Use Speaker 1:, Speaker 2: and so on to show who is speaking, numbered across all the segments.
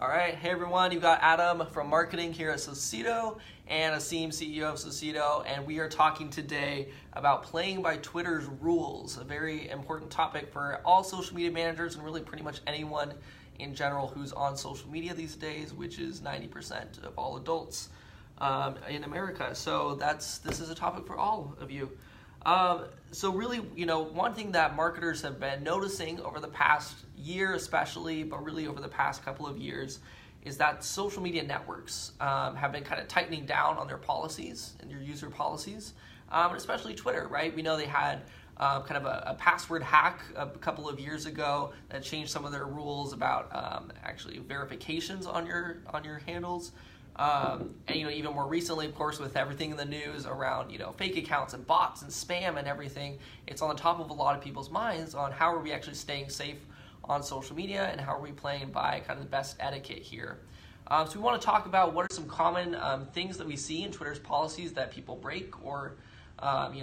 Speaker 1: All right, hey everyone, you've got Adam from marketing here at Socedo and Asim, CEO of Socedo, and we are talking today about playing by Twitter's rules, a very important topic for all social media managers and really pretty much anyone in general who's on social media these days, which is 90% of all adults in America. So this is a topic for all of you. So really, one thing that marketers have been noticing over the past year especially, but really over the past couple of years, is that social media networks have been kind of tightening down on their policies and their user policies, and especially Twitter, right? We know they had kind of a password hack a couple of years ago that changed some of their rules about actually verifications on your handles. And even more recently, of course, with everything in the news around fake accounts and bots and spam and everything, it's on the top of a lot of people's minds on how are we actually staying safe on social media and how are we playing by kind of the best etiquette here. So we want to talk about what are some common things that we see in Twitter's policies that people break or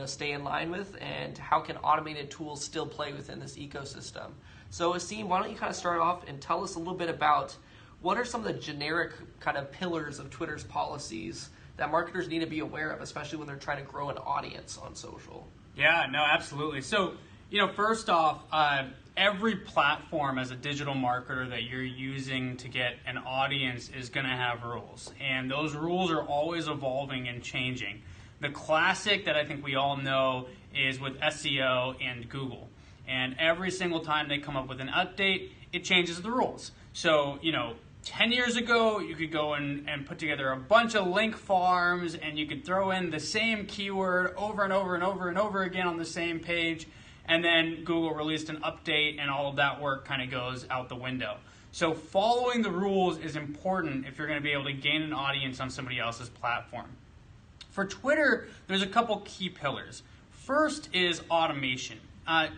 Speaker 1: stay in line with, and how can automated tools still play within this ecosystem. So Asim, why don't you kind of start off and tell us a little bit about what are some of the generic kind of pillars of Twitter's policies that marketers need to be aware of, especially when they're trying to grow an audience on social?
Speaker 2: Yeah, no, absolutely. So, first off, every platform as a digital marketer that you're using to get an audience is going to have rules. And those rules are always evolving and changing. The classic that I think we all know is with SEO and Google. And every single time they come up with an update, it changes the rules. So, 10 years ago, you could go and put together a bunch of link farms, and you could throw in the same keyword over and over and over and over again on the same page, and then Google released an update, and all of that work kind of goes out the window. So following the rules is important if you're going to be able to gain an audience on somebody else's platform. For Twitter, there's a couple key pillars. First is automation.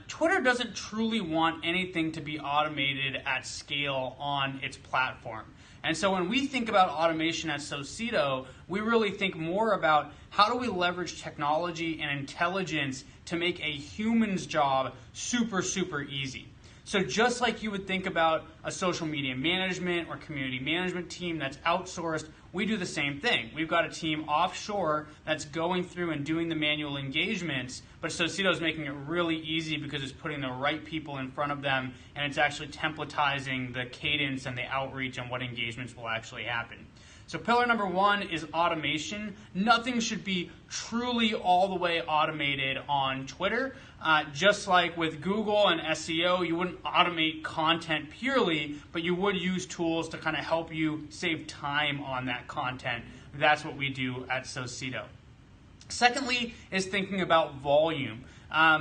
Speaker 2: Twitter doesn't truly want anything to be automated at scale on its platform. And so when we think about automation at Socedo, we really think more about how do we leverage technology and intelligence to make a human's job super, super easy. So just like you would think about a social media management or community management team that's outsourced, we do the same thing. We've got a team offshore that's going through and doing the manual engagements, but Socedo is making it really easy because it's putting the right people in front of them, and it's actually templatizing the cadence and the outreach and what engagements will actually happen. So pillar number one is automation. Nothing should be truly all the way automated on Twitter. Just like with Google and SEO, you wouldn't automate content purely, but you would use tools to kind of help you save time on that content. That's what we do at Socedo. Secondly is thinking about volume.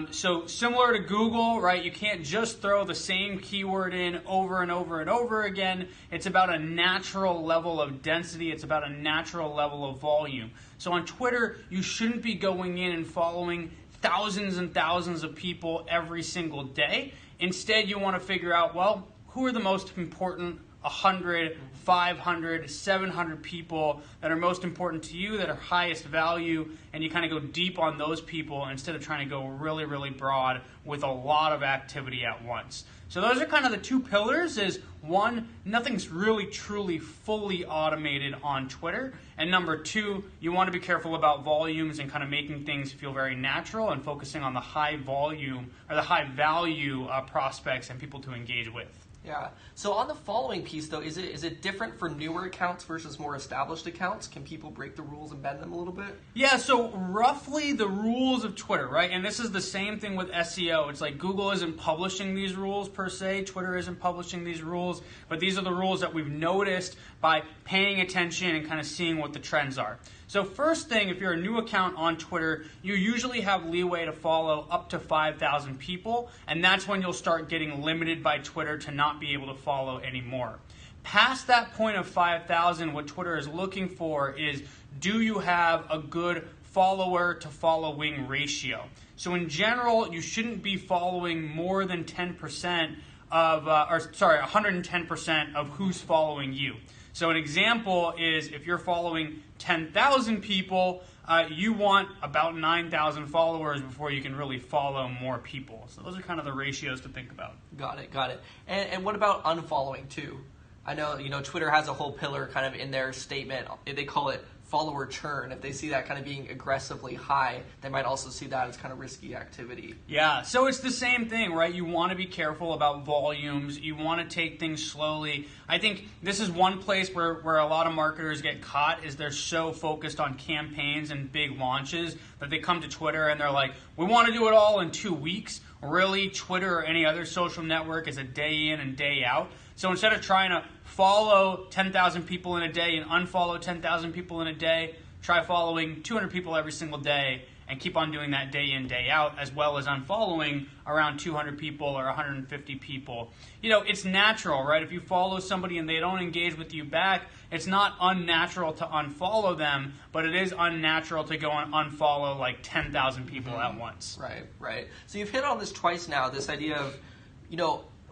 Speaker 2: So similar to Google, right, you can't just throw the same keyword in over and over and over again. It's about a natural level of density. It's about a natural level of volume. So on Twitter, you shouldn't be going in and following thousands and thousands of people every single day. Instead, you want to figure out, well, who are the most important 100, 500, 700 people that are most important to you, that are highest value, and you kind of go deep on those people instead of trying to go really, really broad with a lot of activity at once. So those are kind of the two pillars. Is one, nothing's really truly fully automated on Twitter, and number two, you want to be careful about volumes and kind of making things feel very natural and focusing on the high volume or the high value prospects and people to engage with.
Speaker 1: Yeah. So on the following piece, though, is it different for newer accounts versus more established accounts? Can people break the rules and bend them a little bit?
Speaker 2: Yeah, so roughly the rules of Twitter, right? And this is the same thing with SEO. It's like Google isn't publishing these rules per se. Twitter isn't publishing these rules. But these are the rules that we've noticed by paying attention and kind of seeing what the trends are. So first thing, if you're a new account on Twitter, you usually have leeway to follow up to 5,000 people, and that's when you'll start getting limited by Twitter to not be able to follow anymore. Past that point of 5,000, what Twitter is looking for is, do you have a good follower to following ratio? So in general, you shouldn't be following more than 10% of, 110% of who's following you. So an example is if you're following 10,000 people, you want about 9,000 followers before you can really follow more people. So those are kind of the ratios to think about.
Speaker 1: Got it. And what about unfollowing too? I know, Twitter has a whole pillar kind of in their statement. They call it follower churn. If they see that kind of being aggressively high, they might also see that as kind of risky activity.
Speaker 2: Yeah, so it's the same thing, right? You want to be careful about volumes. You want to take things slowly. I think this is one place where a lot of marketers get caught is they're so focused on campaigns and big launches that they come to Twitter and they're like, we want to do it all in 2 weeks. Really, Twitter or any other social network is a day in and day out. So instead of trying to follow 10,000 people in a day and unfollow 10,000 people in a day, try following 200 people every single day and keep on doing that day in, day out, as well as unfollowing around 200 people or 150 people. It's natural, right? If you follow somebody and they don't engage with you back, it's not unnatural to unfollow them, but it is unnatural to go and unfollow like 10,000 people at once.
Speaker 1: Right. So you've hit on this twice now, this idea of,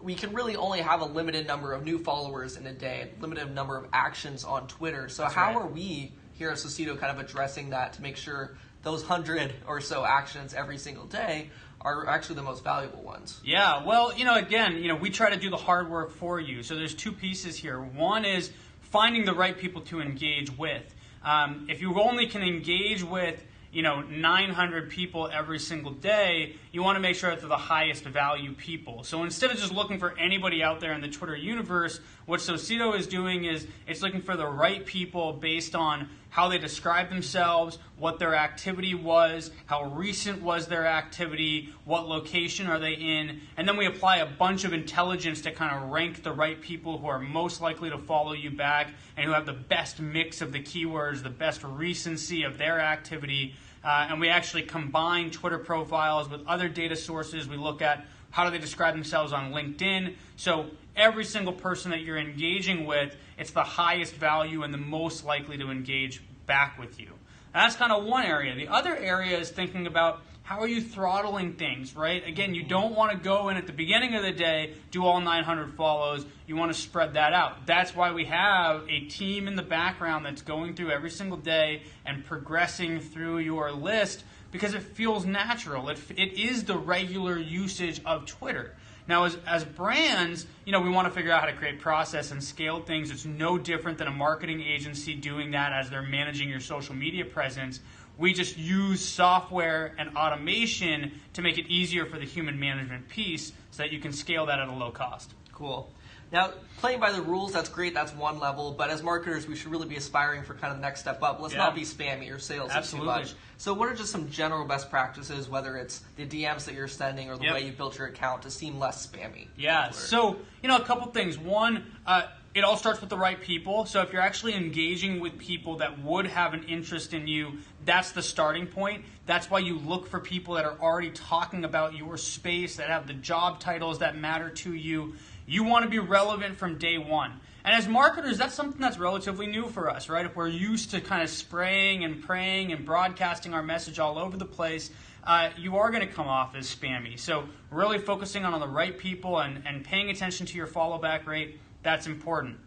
Speaker 1: we can really only have a limited number of new followers in a day, a limited number of actions on Twitter. So how are we here at Socedo kind of addressing that to make sure those 100 or so actions every single day are actually the most valuable ones?
Speaker 2: Yeah, well, again, we try to do the hard work for you. So there's two pieces here. One is finding the right people to engage with. If you only can engage with 900 people every single day, you want to make sure that they're the highest value people. So instead of just looking for anybody out there in the Twitter universe, what Socedo is doing is it's looking for the right people based on how they describe themselves, what their activity was, how recent was their activity, what location are they in, and then we apply a bunch of intelligence to kind of rank the right people who are most likely to follow you back and who have the best mix of the keywords, the best recency of their activity. And we actually combine Twitter profiles with other data sources. We look at how do they describe themselves on LinkedIn. So every single person that you're engaging with, it's the highest value and the most likely to engage back with you. And that's kind of one area. The other area is thinking about how are you throttling things, right? Again, you don't want to go in at the beginning of the day, do all 900 follows. You want to spread that out. That's why we have a team in the background that's going through every single day and progressing through your list because it feels natural. It is the regular usage of Twitter. Now, as brands, we want to figure out how to create process and scale things. It's no different than a marketing agency doing that as they're managing your social media presence. We just use software and automation to make it easier for the human management piece so that you can scale that at a low cost.
Speaker 1: Cool. Now, playing by the rules, that's great. That's one level. But as marketers, we should really be aspiring for kind of the next step up. Let's not be spammy or salesy too much. So what are just some general best practices, whether it's the DMs that you're sending or the way you built your account to seem less spammy?
Speaker 2: Yeah. So, a couple things. One, it all starts with the right people. So if you're actually engaging with people that would have an interest in you, that's the starting point. That's why you look for people that are already talking about your space, that have the job titles that matter to you. You want to be relevant from day one. And as marketers, that's something that's relatively new for us, right? If we're used to kind of spraying and praying and broadcasting our message all over the place, you are going to come off as spammy. So really focusing on the right people and paying attention to your follow back rate, that's important.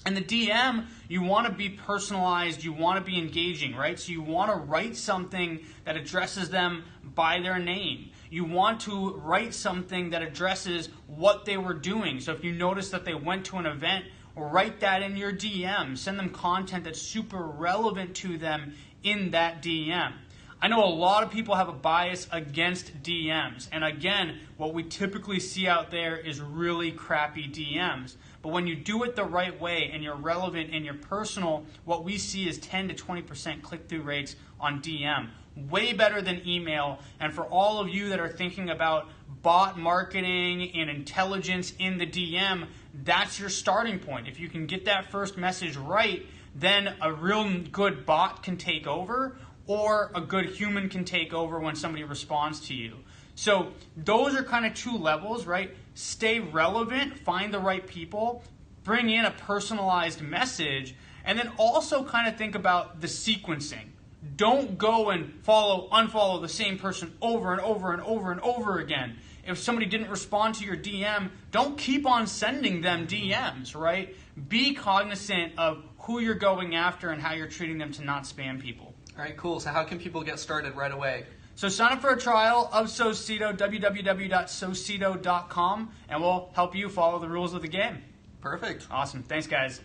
Speaker 2: In the DM, you want to be personalized, you want to be engaging, right? So you want to write something that addresses them by their name. You want to write something that addresses what they were doing. So if you notice that they went to an event, write that in your DM. Send them content that's super relevant to them in that DM. I know a lot of people have a bias against DMs. And again, what we typically see out there is really crappy DMs. But when you do it the right way and you're relevant and you're personal, what we see is 10 to 20% click-through rates on DM. Way better than email. And for all of you that are thinking about bot marketing and intelligence in the DM, that's your starting point. If you can get that first message right, then a real good bot can take over, or a good human can take over when somebody responds to you. So those are kind of two levels, right? Stay relevant, find the right people, bring in a personalized message, and then also kind of think about the sequencing. Don't go and unfollow the same person over and over and over and over again. If somebody didn't respond to your DM, don't keep on sending them DMs, right? Be cognizant of who you're going after and how you're treating them to not spam people.
Speaker 1: All right, cool. So how can people get started right away?
Speaker 2: So sign up for a trial of Socedo, www.socedo.com, and we'll help you follow the rules of the game.
Speaker 1: Perfect.
Speaker 2: Awesome. Thanks, guys.